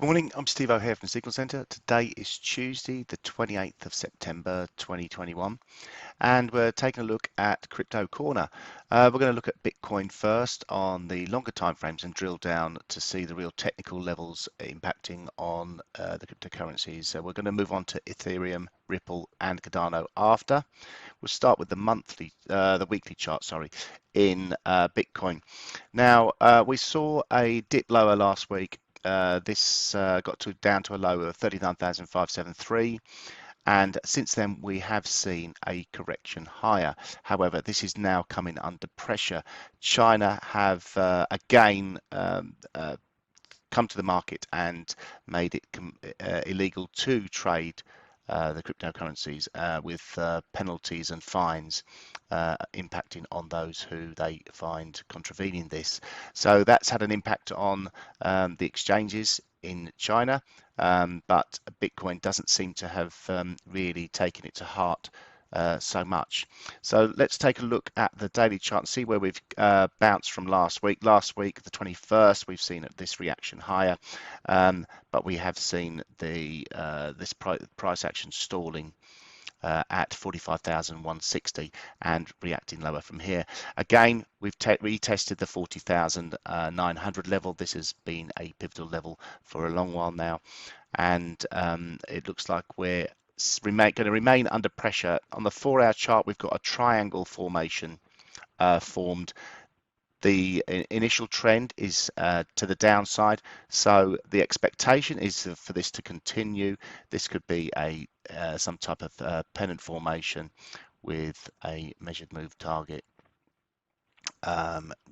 Good morning, I'm Steve O'Hare from Signal Centre. Today is Tuesday, the 28th of September 2021, and we're taking a look at Crypto Corner. We're going to look at Bitcoin first on the longer time frames and drill down to see the real technical levels impacting on the cryptocurrencies. So we're going to move on to Ethereum, Ripple, and Cardano after. We'll start with the weekly chart, sorry, in Bitcoin. Now, we saw a dip lower last week. This got down to a low of 39,573, and since then we have seen a correction higher. However, this is now coming under pressure. China have again come to the market and made it illegal to trade the cryptocurrencies with penalties and fines impacting on those who they find contravening this. So that's had an impact on the exchanges in China, but Bitcoin doesn't seem to have really taken it to heart so much. So let's take a look at the daily chart and see where we've bounced from last week. Last week, the 21st, we've seen this reaction higher, but we have seen this price action stalling at 45,160 and reacting lower from here. Again, we've retested the 40,900 level. This has been a pivotal level for a long while now, and it looks like we're going to remain under pressure. On the 4-hour chart, we've got a triangle formation formed. The initial trend is to the downside, so the expectation is for this to continue. This could be some type of pennant formation with a measured move target,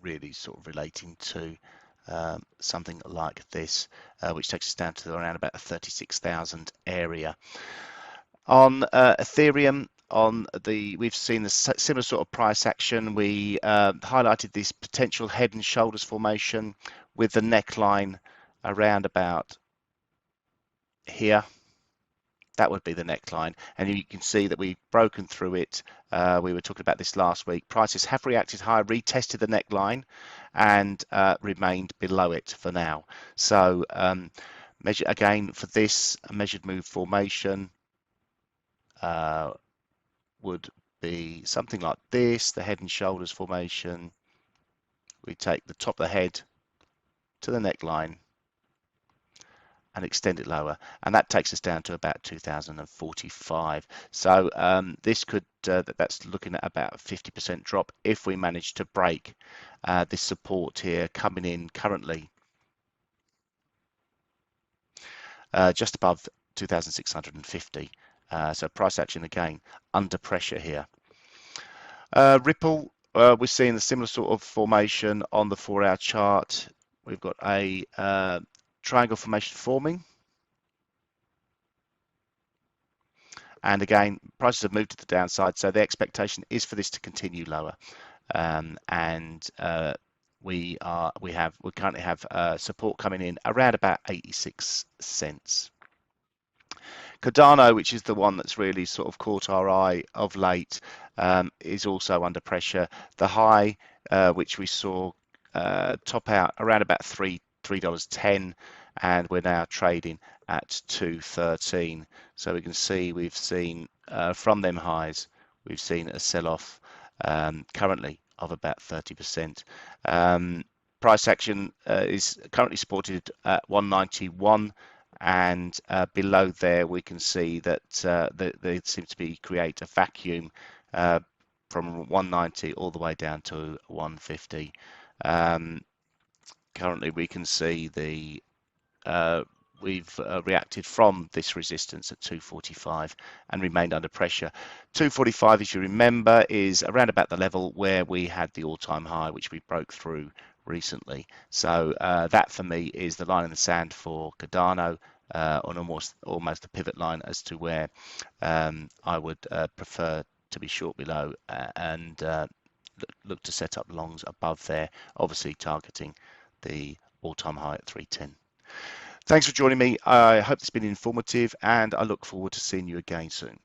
really sort of relating to something like this, which takes us down to around about a 36,000 area. On Ethereum, we've seen a similar sort of price action. We highlighted this potential head and shoulders formation with the neckline around about here. That would be the neckline, and you can see that we've broken through it. We were talking about this last week. Prices have reacted higher, retested the neckline, and remained below it for now. So measure again for this, a measured move formation would be something like this, the head and shoulders formation. We take the top of the head to the neckline and extend it lower, and that takes us down to about 2045. So this could that's looking at about a 50% drop if we manage to break this support here, coming in currently just above 2650. So price action again under pressure here. Ripple, we're seeing a similar sort of formation on the 4-hour chart. We've got a triangle formation forming, and again prices have moved to the downside, so the expectation is for this to continue lower, and we currently have support coming in around about 86 cents. Cardano, which is the one that's really sort of caught our eye of late, is also under pressure. The high, which we saw top out around about $3.10, and we're now trading at $2.13. So we can see we've seen from them highs, we've seen a sell-off currently of about 30%. Price action is currently supported at 191. And below there we can see that they seem to create a vacuum from 190 all the way down to 150. Currently we can see we've reacted from this resistance at 245 and remained under pressure. 245, as you remember, is around about the level where we had the all-time high, which we broke through recently. So that for me is the line in the sand for Cardano, on almost a pivot line as to where I would prefer to be short below and look to set up longs above there, obviously targeting the all-time high at 310. Thanks for joining me. I hope it's been informative, and I look forward to seeing you again soon.